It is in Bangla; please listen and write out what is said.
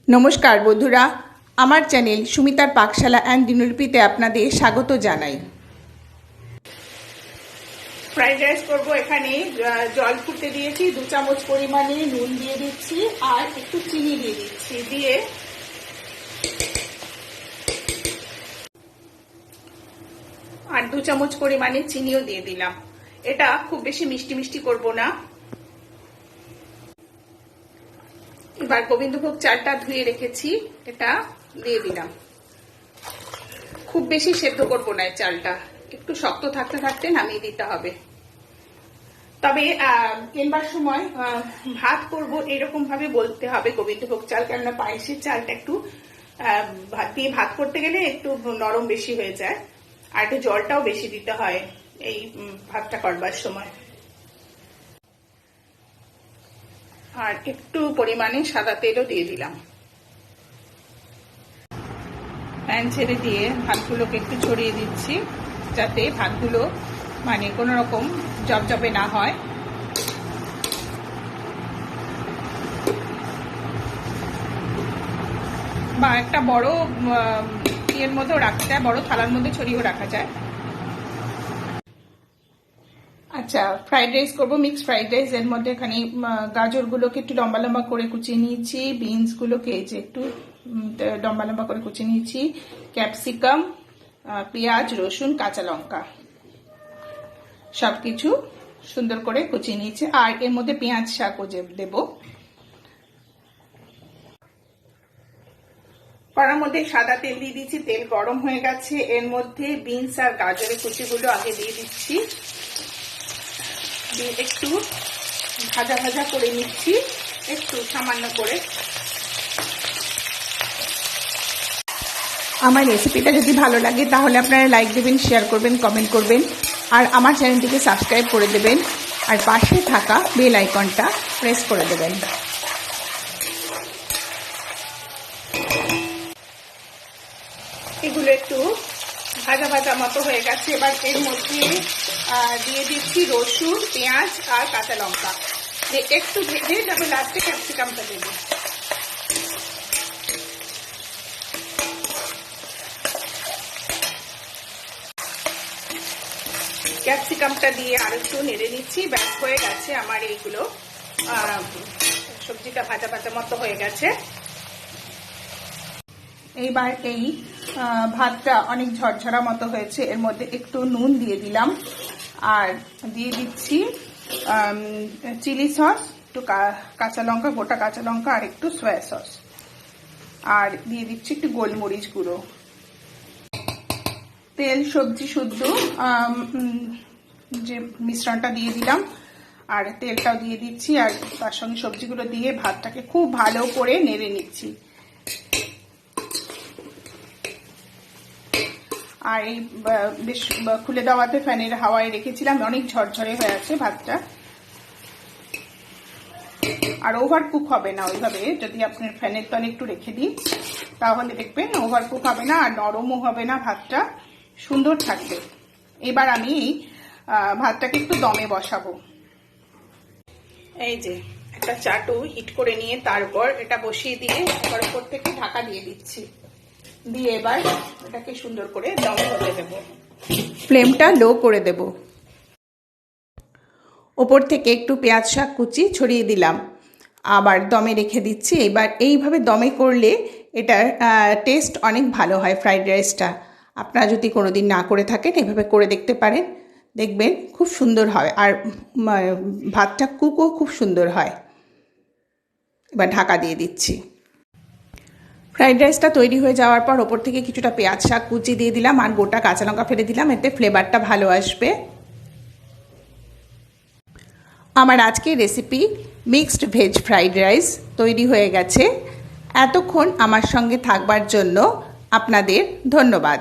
নমস্কার বন্ধুরা, আমার চ্যানেল সুমিতার পাকশালা অ্যান্ড দিনলিপিতে আপনাদের স্বাগত জানাই। ফ্রাইড রাইস করবো। এখানে জল ফুটতে দিয়েছি, 2 চামচ পরিমাণে নুন দিয়ে দিচ্ছি আর একটু চিনি দিয়ে দিচ্ছি, দিয়ে আর 2 চামচ পরিমাণে চিনিও দিয়ে দিলাম। এটা খুব বেশি মিষ্টি মিষ্টি করব না। এবার গোবিন্দভোগ চালটা ধুয়ে রেখেছি, এটা দিয়ে দিলাম। খুব বেশি সেদ্ধ করবো না, চালটা একটু শক্ত থাকতে থাকতে নামিয়ে দিতে হবে। তবে কেনবার সময় ভাত করব এরকম ভাবে বলতে হবে গোবিন্দভোগ চাল, কেননা পায়েসের চালটা একটু ভাত দিয়ে ভাত করতে গেলে একটু নরম বেশি হয়ে যায়, আর একটু জলটাও বেশি দিতে হয় এই ভাতটা করবার সময়। আর একটু পরিমাণে সাদা তেলও দিয়ে দিলাম। প্যান ছেড়ে দিয়ে ভাতগুলোকে একটু ছড়িয়ে দিচ্ছি, যাতে ভাতগুলো মানে কোনো রকম জবজবে না হয়। বা একটা বড় ইয়ের মধ্যেও রাখা যায়, বড় থালার মধ্যে ছড়িয়েও রাখা যায়। আচ্ছা, ফ্রাইড রাইস করবো, মিক্স ফ্রাইড রাইস। এর মধ্যে এখানে গাজরগুলোকে একটু লম্বা লম্বা করে কুচিয়ে নিয়েছি, বিনসগুলোকে এই যে একটু লম্বা লম্বা করে কুচিয়ে নিয়েছি, ক্যাপসিকাম, পেঁয়াজ, রসুন, কাঁচা লঙ্কা সবকিছু সুন্দর করে কুচিয়ে নিয়েছি। আর এর মধ্যে পেঁয়াজ শাকও দেব। কড়ার মধ্যে সাদা তেল দিয়ে দিচ্ছি, তেল গরম হয়ে গেছে। এর মধ্যে বিনস আর গাজরের কুচিগুলো আগে দিয়ে দিচ্ছি, দিয়ে একটু ভাজা ভাজা করে নিচ্ছি, একটু সামান্য করে। আমার রেসিপিটা যদি ভালো লাগে তাহলে আপনারা লাইক দেবেন, শেয়ার করবেন, কমেন্ট করবেন, আর আমার চ্যানেলটিকে সাবস্ক্রাইব করে দেবেন, আর পাশে থাকা বেল আইকনটা প্রেস করে দেবেন। এগুলো একটু ভাজা ভাজা মতো হয়ে গেছে। এবার এর মধ্যে দিয়ে দিচ্ছি রসুন, পেঁয়াজ আর কাঁচা লঙ্কা, একটু ভেজে তারপর লাস্টে ক্যাপসিকামটা দেবো। ক্যাপসিকামটা দিয়ে আর একটু নেড়ে নিচ্ছি। ব্যাস হয়ে গেছে আমার এইগুলো, সবজিটা ভাজা ভাজা মতো হয়ে গেছে। এইবার এই ভাতটা অনেক ঝরঝরা মতো হয়েছে, এর মধ্যে একটু নুন দিয়ে দিলাম, আর দিয়ে দিচ্ছি চিলি সস, একটু কাঁচা লঙ্কা, গোটা কাঁচা লঙ্কা, আর একটু সয়া সস, আর দিয়ে দিচ্ছি একটু গোলমরিচ গুঁড়ো। তেল সবজি শুদ্ধ যে মিশ্রণটা দিয়ে দিলাম, আর তেলটাও দিয়ে দিচ্ছি, আর তার সঙ্গে সবজিগুলো দিয়ে ভাতটাকে খুব ভালো করে নেড়ে নিচ্ছি। আর এই বেশ খুলে দেওয়াতে ফ্যানের হাওয়ায় রেখেছিলাম, অনেক ঝরঝরে হয়ে আছে ভাতটা। আর ওভার কুক হবে না ওইভাবে, যদি আপনার ফ্যানের তলে একটু রেখে দিন তাহলে দেখবেন ওভার কুক হবে না, আর নরমও হবে না, ভাতটা সুন্দর থাকবে। এবার আমি এই ভাতটাকে একটু দমে বসাবো। এই যে একটা চাটু হিট করে নিয়ে তারপর এটা বসিয়ে দিয়ে এবার উপর থেকে ঢাকা দিয়ে দিচ্ছি, দিয়ে এবার এটাকে সুন্দর করে দম হতে দেব। ফ্লেমটা লো করে দেব। ওপর থেকে একটু পেঁয়াজ শাক কুচি ছড়িয়ে দিলাম, আবার দমে রেখে দিচ্ছি। এবার এইভাবে দমে করলে এটার টেস্ট অনেক ভালো হয় ফ্রাইড রাইসটা। আপনারা যদি কোনোদিন না করে থাকেন এভাবে করে দেখতে পারেন, দেখবেন খুব সুন্দর হয়, আর ভাতটা কুকও খুব সুন্দর হয়। এবার ঢাকা দিয়ে দিচ্ছি। ফ্রাইড রাইসটা তৈরি হয়ে যাওয়ার পর ওপর থেকে কিছুটা পেঁয়াজ শাক কুচি দিয়ে দিলাম, আর গোটা কাঁচা লঙ্কা ফেলে দিলাম, এতে ফ্লেভারটা ভালো আসবে। আমার আজকের recipe mixed veg fried rice তৈরি হয়ে গেছে। এতক্ষণ আমার সঙ্গে থাকবার জন্য আপনাদের ধন্যবাদ।